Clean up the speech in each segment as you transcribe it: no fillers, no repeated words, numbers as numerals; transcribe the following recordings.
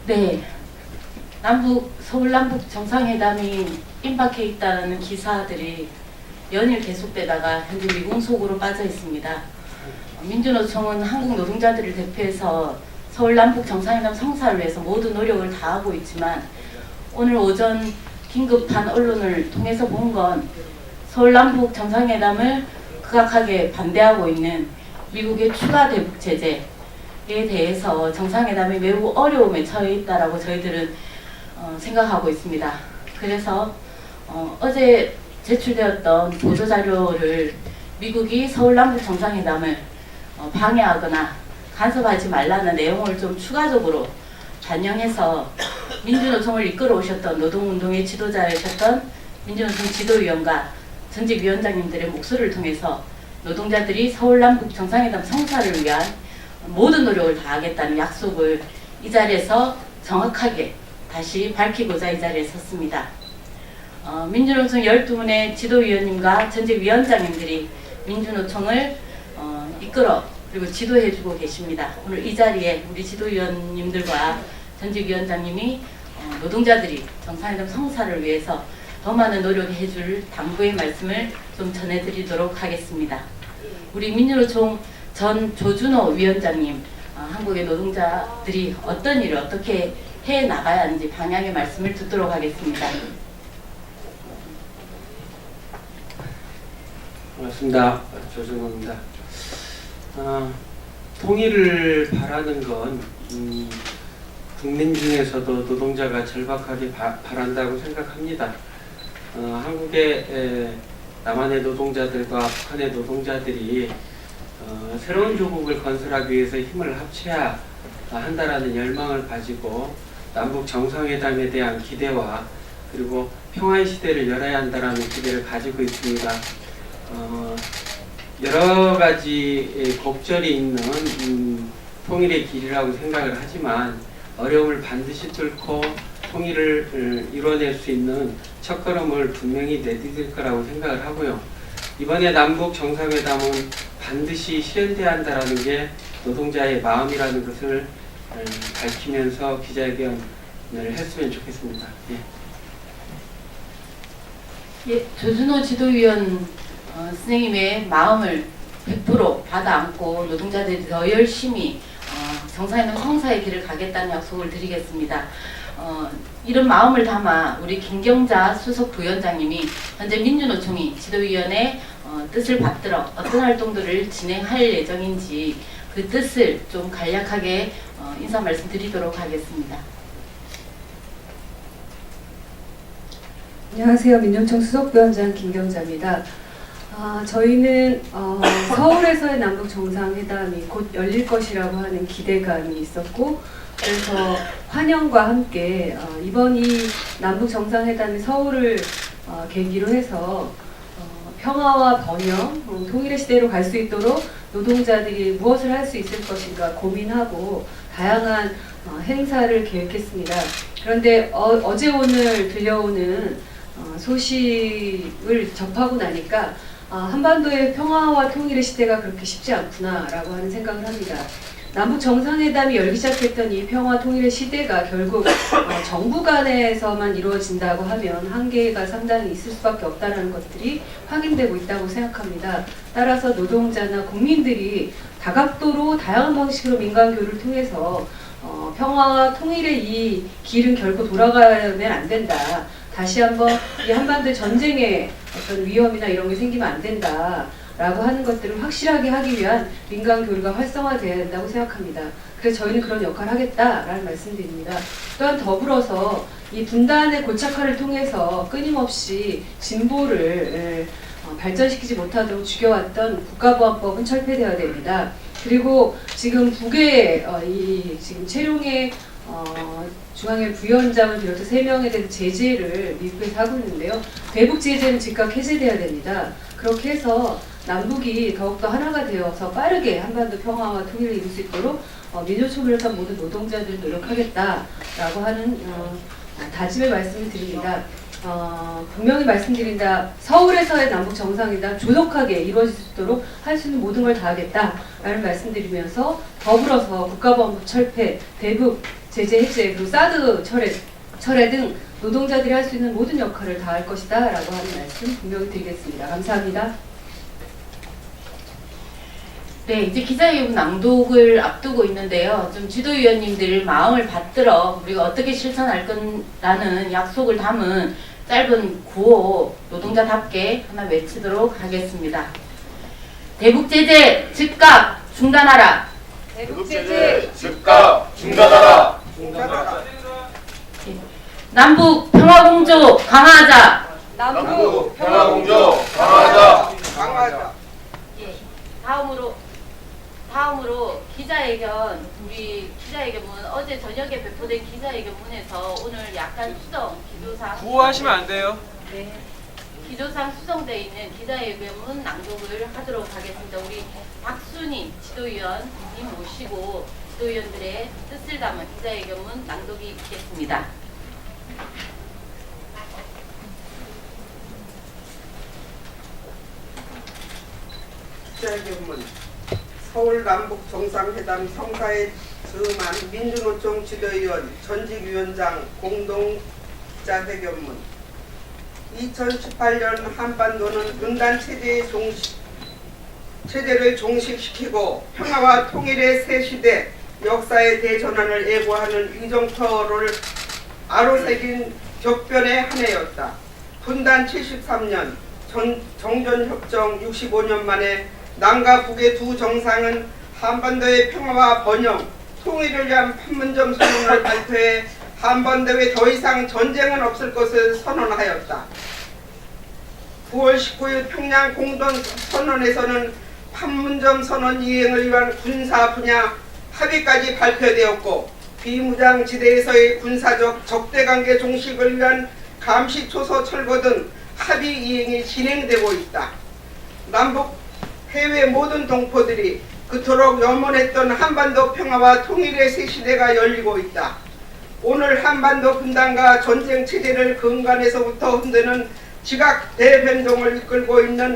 네, 서울 남북 정상회담이 임박해 있다는 기사들이 연일 계속되다가 현재 미공속으로 빠져 있습니다. 민주노총은 한국 노동자들을 대표해서 서울 남북 정상회담 성사를 위해서 모든 노력을 다하고 있지만 오늘 오전 긴급한 언론을 통해서 본 건 서울 남북 정상회담을 극악하게 반대하고 있는 미국의 추가 대북 제재에 대해서 정상회담이 매우 어려움에 처해 있다라고 저희들은 생각하고 있습니다. 그래서 어제 제출되었던 보도자료를 미국이 서울 남북 정상회담을 방해하거나 간섭하지 말라는 내용을 좀 추가적으로 반영해서 민주노총을 이끌어 오셨던 노동운동의 지도자이셨던 민주노총 지도위원과 전직 위원장님들의 목소리를 통해서 노동자들이 서울 남북 정상회담 성사를 위한 모든 노력을 다하겠다는 약속을 이 자리에서 정확하게 다시 밝히고자 이 자리에 섰습니다. 민주노총 12분의 지도위원님과 전직 위원장님들이 민주노총을 이끌어 그리고 지도해주고 계십니다. 오늘 이 자리에 우리 지도위원님들과 전직 위원장님이 노동자들이 정상회담 성사를 위해서 더 많은 노력을 해줄 당부의 말씀을 좀 전해드리도록 하겠습니다. 우리 민주노총 전 조준호 위원장님, 한국의 노동자들이 어떤 일을 어떻게 해 나가야 하는지 방향의 말씀을 듣도록 하겠습니다. 반갑습니다. 조준호입니다. 통일을 바라는 건 국민 중에서도 노동자가 절박하게 바란다고 생각합니다. 한국의 남한의 노동자들과 북한의 노동자들이 새로운 조국을 건설하기 위해서 힘을 합쳐야 한다라는 열망을 가지고 남북 정상회담에 대한 기대와 그리고 평화의 시대를 열어야 한다라는 기대를 가지고 있습니다. 여러 가지 곡절이 있는 통일의 길이라고 생각을 하지만 어려움을 반드시 뚫고 통일을 이뤄낼 수 있는 첫걸음을 분명히 내디딜 거라고 생각을 하고요. 이번에 남북 정상회담은 반드시 실현돼야 한다는 게 노동자의 마음이라는 것을 밝히면서 기자회견을 했으면 좋겠습니다. 예, 조준호 지도위원 선생님의 마음을 100% 받아 안고 노동자들이 더 열심히 정상회담 성사의 길을 가겠다는 약속을 드리겠습니다. 이런 마음을 담아 우리 김경자 수석 부위원장님이 현재 민주노총이 지도위원회 뜻을 받들어 어떤 활동들을 진행할 예정인지 그 뜻을 좀 간략하게 인사 말씀드리도록 하겠습니다. 안녕하세요. 민주노총 수석부위원장 김경자입니다. 저희는 서울에서의 남북 정상회담이 곧 열릴 것이라고 하는 기대감이 있었고 그래서 환영과 함께 이번 이 남북 정상회담이 서울을 계기로 해서 평화와 번영, 통일의 시대로 갈 수 있도록 노동자들이 무엇을 할 수 있을 것인가 고민하고 다양한 행사를 계획했습니다. 그런데 어제 오늘 들려오는 소식을 접하고 나니까 한반도의 평화와 통일의 시대가 그렇게 쉽지 않구나라고 하는 생각을 합니다. 남북 정상회담이 열기 시작했던 이 평화 통일의 시대가 결국 정부 간에서만 이루어진다고 하면 한계가 상당히 있을 수밖에 없다는 것들이 확인되고 있다고 생각합니다. 따라서 노동자나 국민들이 다각도로 다양한 방식으로 민간 교류를 통해서 평화와 통일의 이 길은 결코 돌아가면 안 된다. 다시 한번 이 한반도 전쟁의 어떤 위험이나 이런 게 생기면 안 된다. 라고 하는 것들을 확실하게 하기 위한 민간 교류가 활성화되어야 된다고 생각합니다. 그래서 저희는 그런 역할을 하겠다라는 말씀드립니다. 또한 더불어서 이 분단의 고착화를 통해서 끊임없이 진보를 발전시키지 못하도록 죽여왔던 국가보안법은 철폐되어야 됩니다. 그리고 지금 북의 지금 채용의 중앙일 부위원장을 비롯해 3명에 대해서 제재를 미국에서 하고 있는데요. 대북 제재는 즉각 해제돼야 됩니다. 그렇게 해서 남북이 더욱더 하나가 되어서 빠르게 한반도 평화와 통일을 이룰 수 있도록 민주총을 한 모든 노동자들이 노력하겠다라고 하는 다짐의 말씀을 드립니다. 분명히 말씀드린다. 서울에서의 남북 정상회담 조속하게 이루어질 수 있도록 할 수 있는 모든 걸 다하겠다라는 말씀드리면서 더불어서 국가보안법 철폐, 대북 제재 해제, 그리고 사드 철회 등 노동자들이 할 수 있는 모든 역할을 다할 것이다 라고 하는 말씀 분명히 드리겠습니다. 감사합니다. 네, 이제 기자회견 낭독을 앞두고 있는데요. 좀 지도위원님들 마음을 받들어 우리가 어떻게 실천할 건라는 약속을 담은 짧은 구호 노동자답게 하나 외치도록 하겠습니다. 대북 제재 즉각 중단하라. 대북 제재 즉각 중단하라. 남북 평화공조 강화하자. 남북 평화공조 강화하자. 예, 다음으로 기자회견, 우리 기자회견문 어제 저녁에 배포된 기자회견문에서 오늘 약간 기조상 구호하시면 안 돼요. 네, 기조상 수정되어 있는 기자회견문 낭독을 하도록 하겠습니다. 우리 박순희 지도위원님 모시고 지도위원들의 뜻을 담은 기자회견문 낭독이 있겠습니다. 기자회견문 서울 남북 정상회담 성사에 증언한 민주노총 지도위원 전직위원장 공동 기자회견문 2018년 한반도는 분단 체제를 종식시키고 평화와 통일의 새 시대 역사의 대전환을 예고하는 위정표를 아로새긴 격변의 한 해였다. 분단 73년 정전협정 65년 만에 남과 북의 두 정상은 한반도의 평화와 번영, 통일을 위한 판문점 선언을 발표해 한반도에 더 이상 전쟁은 없을 것을 선언하였다. 9월 19일 평양 공동선언에서는 판문점 선언 이행을 위한 군사 분야 합의까지 발표되었고 비무장지대에서의 군사적 적대관계 종식을 위한 감시초소 철거 등 합의 이행이 진행되고 있다. 남북 해외 모든 동포들이 그토록 염원했던 한반도 평화와 통일의 새 시대가 열리고 있다. 오늘 한반도 분단과 전쟁 체제를 근간에서부터 흔드는 지각 대변동을 이끌고 있는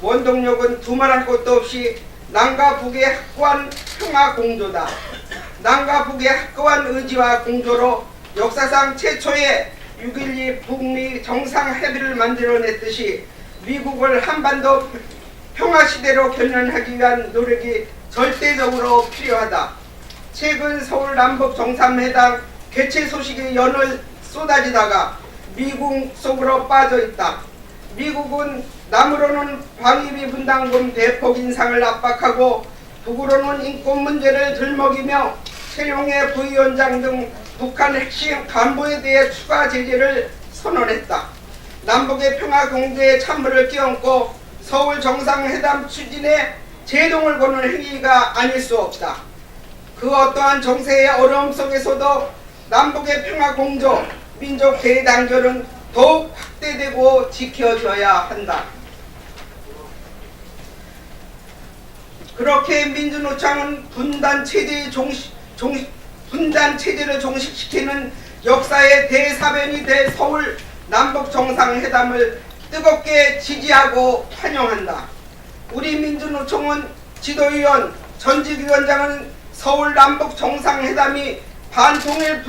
원동력은 두말할 것도 없이 남과 북의 확고한 평화 공조다. 남과 북의 확고한 의지와 공조로 역사상 최초의 6.12 북미 정상협의를 만들어냈듯이 미국을 한반도 평화시대로 견인하기 위한 노력이 절대적으로 필요하다. 최근 서울 남북 정상회담 개최 소식이 연을 쏟아지다가 미국 속으로 빠져있다. 미국은 남으로는 방위비 분담금 대폭 인상을 압박하고 북으로는 인권 문제를 들먹이며 최용해 부위원장 등 북한 핵심 간부에 대해 추가 제재를 선언했다. 남북의 평화 공조에 찬물을 끼얹고 서울 정상회담 추진에 제동을 거는 행위가 아닐 수 없다. 그 어떠한 정세의 어려움 속에서도 남북의 평화 공조, 민족 대단결은 더욱 확대되고 지켜져야 한다. 그렇게 민주노총은 분단 체제를 종식시키는 역사의 대사변이 될 서울 남북 정상회담을 뜨겁게 지지하고 환영한다. 우리 민주노총은 지도위원, 전직위원장은 서울 남북 정상회담이 반통일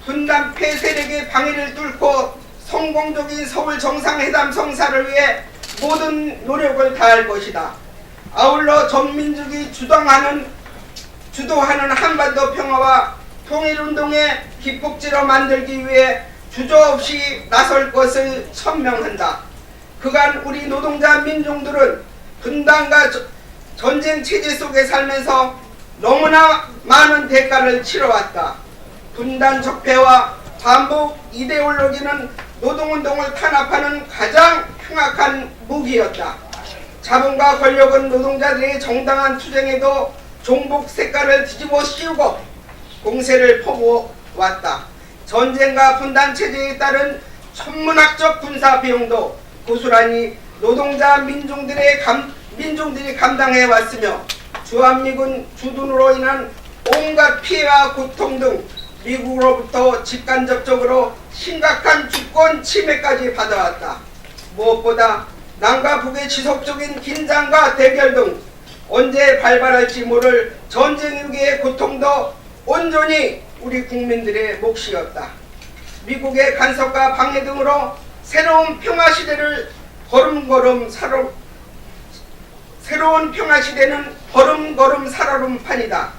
분단 폐세력의 방해를 뚫고 성공적인 서울 정상회담 성사를 위해 모든 노력을 다할 것이다. 아울러 전민족이 주도하는 한반도 평화와 통일운동의 기폭제로 만들기 위해 주저없이 나설 것을 천명한다. 그간 우리 노동자 민중들은 분단과 전쟁 체제 속에 살면서 너무나 많은 대가를 치러왔다. 분단 적폐와 반복 이데올로기는 노동운동을 탄압하는 가장 흉악한 무기였다. 자본과 권력은 노동자들의 정당한 투쟁에도 종북 색깔을 뒤집어 씌우고 공세를 퍼부어왔다. 전쟁과 분단 체제에 따른 천문학적 군사 비용도 고스란히 노동자 민중들이 감당해 왔으며 주한미군 주둔으로 인한 온갖 피해와 고통 등 미국으로부터 직간접적으로 심각한 주권 침해까지 받아왔다. 무엇보다 남과 북의 지속적인 긴장과 대결 등 언제 발발할지 모를 전쟁 위기의 고통도 온전히 우리 국민들의 몫이었다. 미국의 간섭과 방해 등으로 새로운 평화 시대는 걸음걸음 살아름 판이다.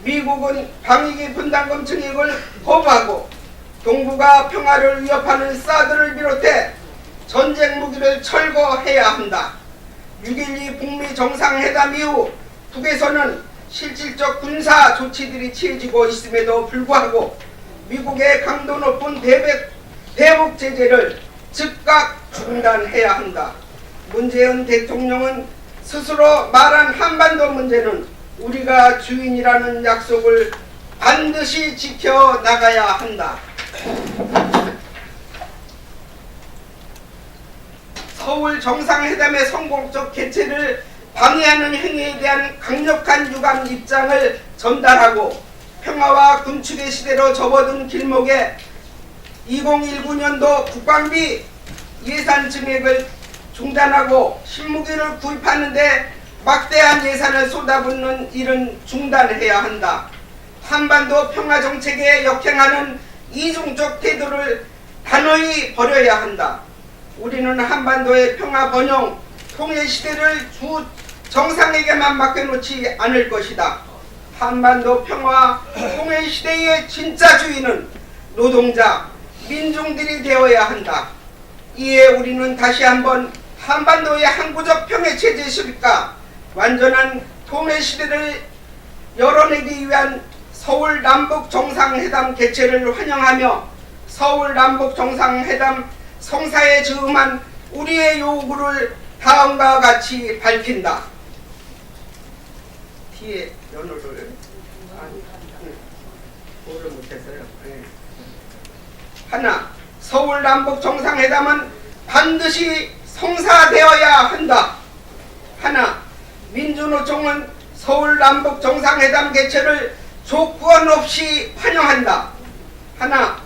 미국은 방위기 분담금 증액을 거부하고 동북아 평화를 위협하는 사드를 비롯해 전쟁 무기를 철거해야 한다. 6.12 북미 정상회담 이후 북에서는 실질적 군사 조치들이 취해지고 있음에도 불구하고 미국의 강도 높은 대북 제재를 즉각 중단해야 한다. 문재인 대통령은 스스로 말한 한반도 문제는 우리가 주인이라는 약속을 반드시 지켜나가야 한다. 서울 정상회담의 성공적 개최를 방해하는 행위에 대한 강력한 유감 입장을 전달하고 평화와 군축의 시대로 접어든 길목에 2019년도 국방비 예산 증액을 중단하고 신무기를 구입하는데 막대한 예산을 쏟아붓는 일은 중단해야 한다. 한반도 평화 정책에 역행하는 이중적 태도를 단호히 버려야 한다. 우리는 한반도의 평화 번영, 통일 시대를 주 정상에게만 맡겨놓지 않을 것이다. 한반도 평화 통일 시대의 진짜 주인은 노동자, 민중들이 되어야 한다. 이에 우리는 다시 한번 한반도의 항구적 평화 체제 수립과 완전한 통일 시대를 열어내기 위한 서울 남북 정상회담 개최를 환영하며 서울 남북 정상회담 성사에 즈음한 우리의 요구를 다음과 같이 밝힌다. 뒤에 연호를 오를 못해서요. 하나, 서울 남북 정상회담은 반드시 성사되어야 한다. 하나, 민주노총은 서울 남북 정상회담 개최를 조건 없이 환영한다. 하나,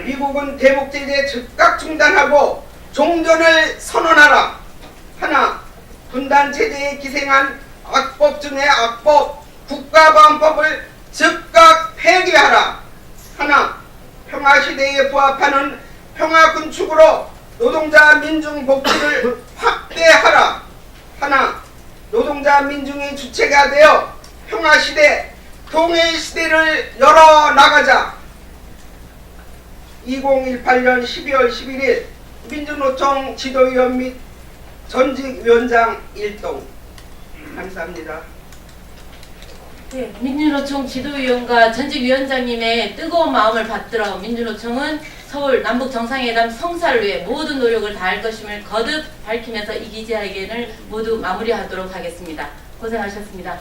미국은 대북 제재 즉각 중단하고 종전을 선언하라. 하나, 분단 체제에 기생한 악법 중의 악법 국가보안법을 즉각 폐기하라. 하나, 평화시대에 부합하는 평화군축으로 노동자 민중 복지를 확대하라. 하나, 노동자 민중이 주체가 되어 평화시대, 통일시대를 열어나가자. 2018년 12월 11일 민주노총 지도위원 및 전직위원장 일동. 감사합니다. 네, 민주노총 지도위원과 전직위원장님의 뜨거운 마음을 받들어 민주노총은 서울 남북 정상회담 성사를 위해 모든 노력을 다할 것임을 거듭 밝히면서 이 기자회견을 모두 마무리하도록 하겠습니다. 고생하셨습니다.